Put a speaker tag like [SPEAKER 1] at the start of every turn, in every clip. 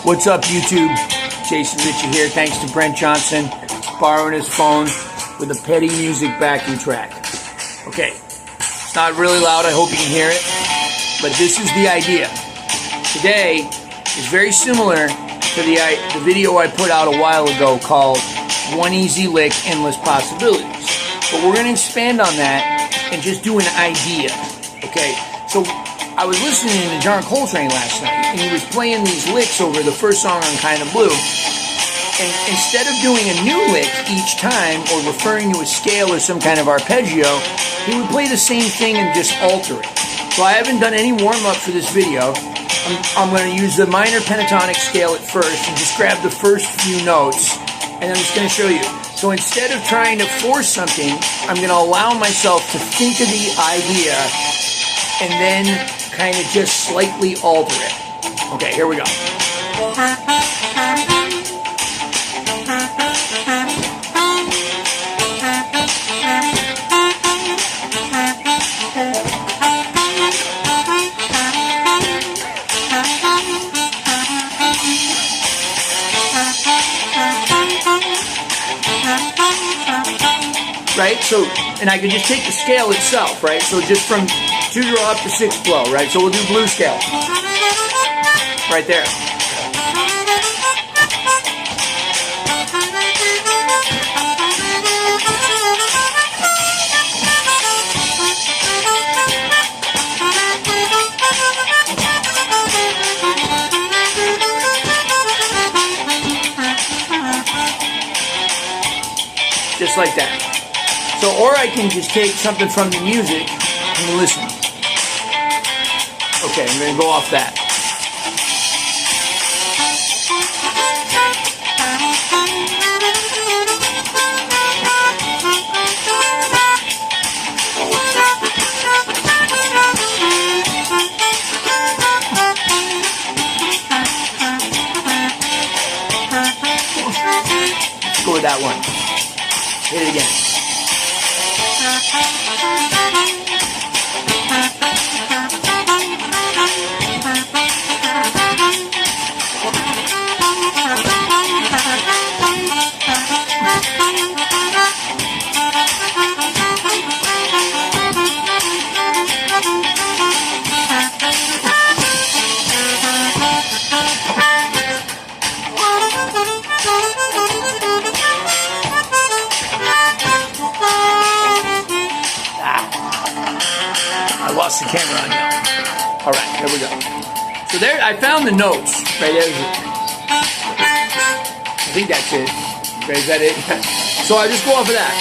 [SPEAKER 1] What's up, YouTube? Jason Ricci here. Thanks to Brent Johnson borrowing his phone with a petty music backing track. Okay, it's not really loud. I hope you can hear it. But this is the idea. Today is very similar to the video I put out a while ago called One Easy Lick, Endless Possibilities. But we're going to expand on that and just do an idea. Okay, so I was listening to John Coltrane last night, and he was playing these licks over the first song on Kinda Blue. And instead of doing a new lick each time, or referring to a scale or some kind of arpeggio, he would play the same thing and just alter it. So I haven't done any warm-up for this video. I'm going to use the minor pentatonic scale at first and just grab the first few notes, and I'm just going to show you. So instead of trying to force something, I'm going to allow myself to think of the idea and then kind of just slightly alter it. Okay, here we go. Right, so, and I could just take the scale itself, right? So just from 2 draw up to 6 blow, right? So we'll do blue scale. Right there. Just like that. So, or I can just take something from the music and listen. Okay, I'm going to go off that. Let's go with that one. Hit it again. I lost the camera on now. All right, here we go. So there, I found the notes. Right there. I think that's it. Right, is that it? So I just go off of that.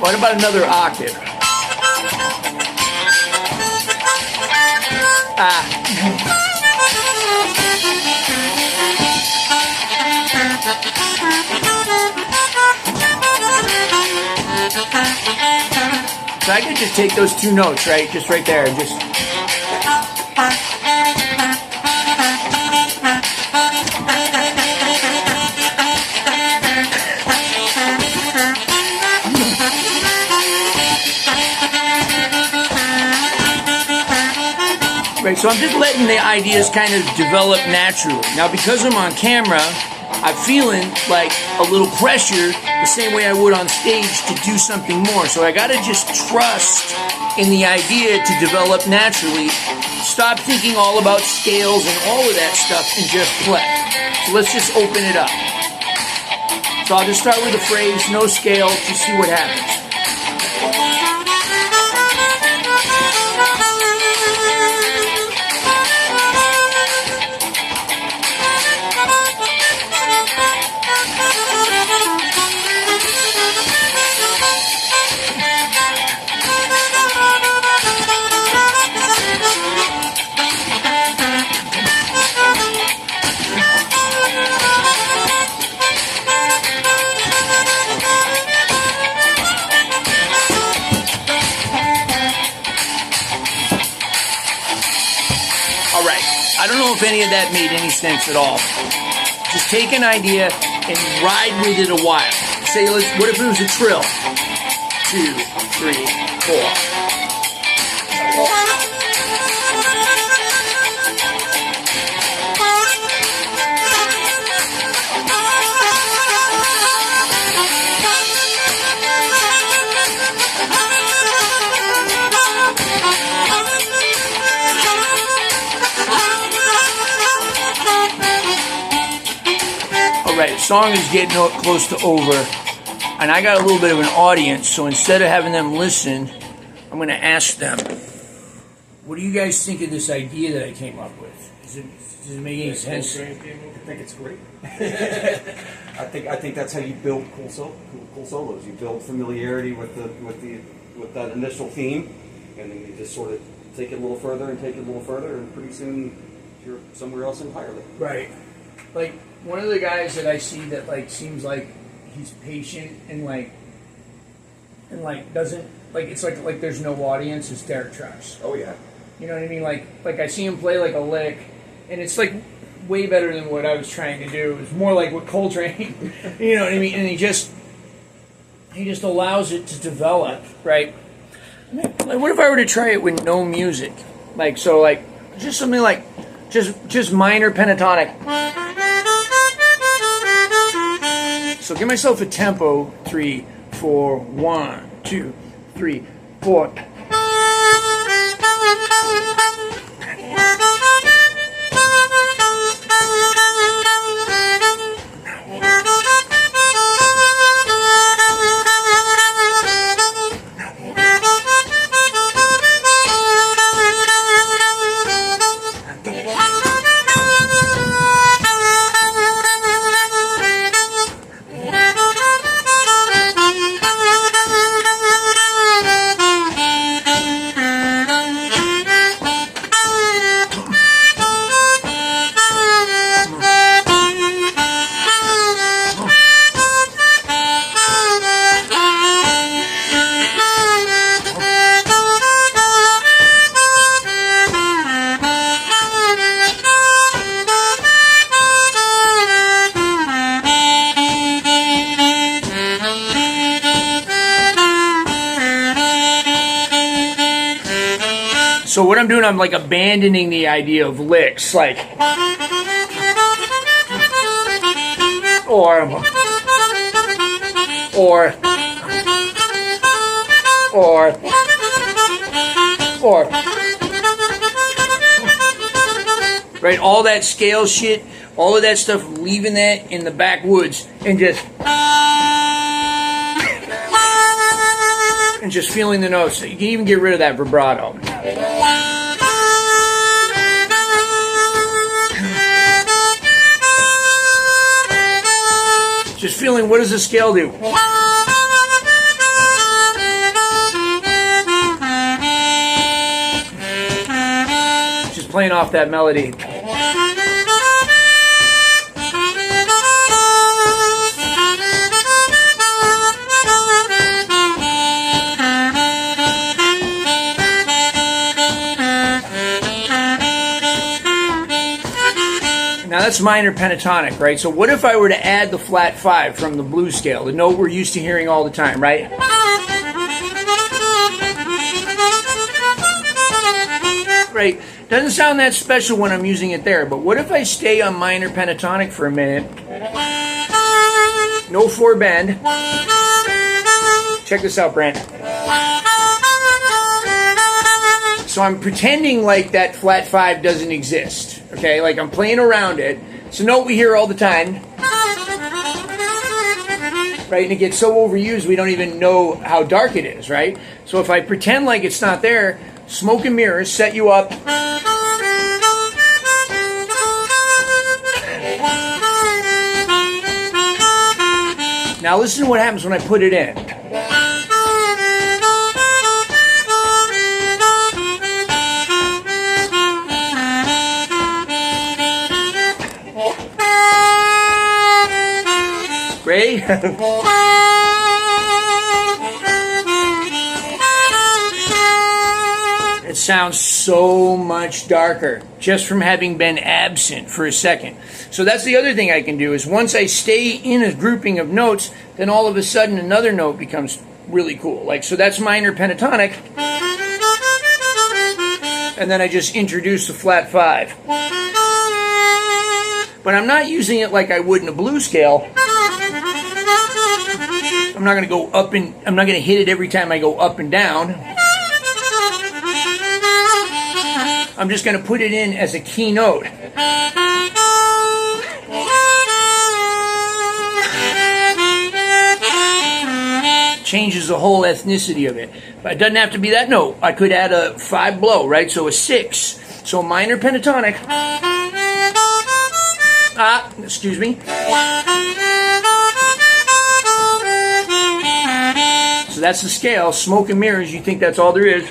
[SPEAKER 1] What about another octave? So I could just take those 2 notes, right? Just right there. Just. Right, so I'm just letting the ideas kind of develop naturally. Now, because I'm on camera, I'm feeling like a little pressure the same way I would on stage to do something more. So I got to just trust in the idea to develop naturally. Stop thinking all about scales and all of that stuff and just play. So let's just open it up. So I'll just start with a phrase, no scale, to see what happens. I don't know if any of that made any sense at all. Just take an idea, and ride with it a while. Say, what if it was a trill? 2, 3, 4. Alright, the song is getting close to over, and I got a little bit of an audience, so instead of having them listen, I'm going to ask them, what do you guys think of this idea that I came up with? Does it make any sense?
[SPEAKER 2] I think it's great. I think that's how you build cool solos. You build familiarity with that initial theme, and then you just sort of take it a little further and take it a little further, and pretty soon you're somewhere else entirely.
[SPEAKER 1] Right. Like one of the guys that I see that like seems like he's patient and doesn't like it's like there's no audience is Derek Trucks.
[SPEAKER 2] Oh yeah.
[SPEAKER 1] You know what I mean? Like I see him play like a lick, and it's like way better than what I was trying to do. It's more like what Coltrane, you know what I mean? And he just allows it to develop, right? Like, what if I were to try it with no music? Like just something like just minor pentatonic. So give myself a tempo, 3, 4, 1, 2, 3, 4. So what I'm doing, I'm like abandoning the idea of licks, like, or, right, all that scale shit, all of that stuff, leaving that in the backwoods and just feeling the notes. You can even get rid of that vibrato. Just feeling, what does the scale do? Just playing off that melody. Now that's minor pentatonic, right? So what if I were to add the flat 5 from the blues scale, the note we're used to hearing all the time, right? Right. Doesn't sound that special when I'm using it there, but what if I stay on minor pentatonic for a minute? No 4 bend. Check this out, Brent. So I'm pretending like that flat 5 doesn't exist, okay? Like I'm playing around it. It's a note we hear all the time, right? And it gets so overused we don't even know how dark it is, right? So if I pretend like it's not there, smoke and mirrors set you up. Now listen to what happens when I put it in. Great. It sounds so much darker just from having been absent for a second. So that's the other thing I can do, is once I stay in a grouping of notes, then all of a sudden another note becomes really cool. Like, so that's minor pentatonic, and then I just introduce the flat 5. But I'm not using it like I would in a blues scale. I'm not going to go up and I'm not going to hit it every time I go up and down. I'm just going to put it in as a key note. Changes the whole ethnicity of it. But it doesn't have to be that note. I could add a 5 blow, right? So a 6. So minor pentatonic. Excuse me. So that's the scale. Smoke and mirrors, you think that's all there is.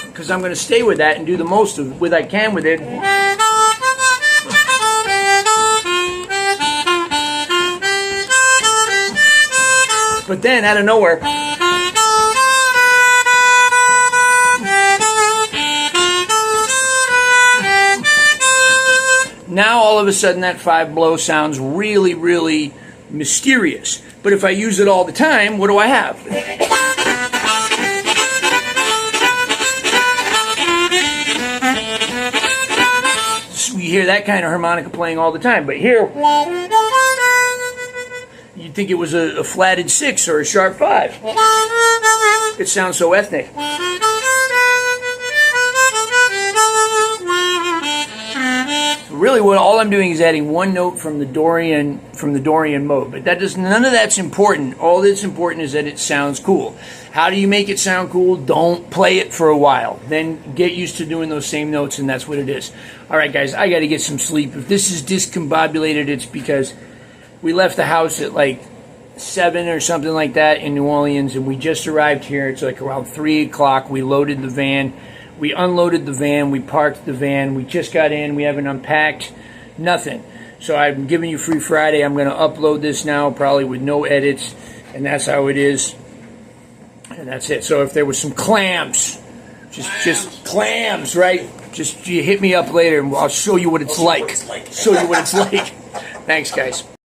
[SPEAKER 1] Because I'm going to stay with that and do the most of what I can with it. But then, out of nowhere, now all of a sudden that 5 blow sounds really, really mysterious. But if I use it all the time, what do I have? So you hear that kind of harmonica playing all the time. But here, you'd think it was a flatted 6 or a sharp 5. It sounds so ethnic. Really, what all I'm doing is adding one note from the Dorian mode, but none of that's important. All that's important is that it sounds cool. How do you make it sound cool? Don't play it for a while. Then get used to doing those same notes, and that's what it is. All right, guys, I got to get some sleep. If this is discombobulated, it's because we left the house at like 7 or something like that in New Orleans, and we just arrived here. It's like around 3 o'clock. We loaded the van. We unloaded the van, we parked the van, we just got in, we haven't unpacked, nothing. So I'm giving you Free Friday. I'm going to upload this now, probably with no edits, and that's how it is. And that's it. So if there was some clams, just clams, right? Just you hit me up later, and I'll show you what it's like. Show you what it's like. Thanks, guys.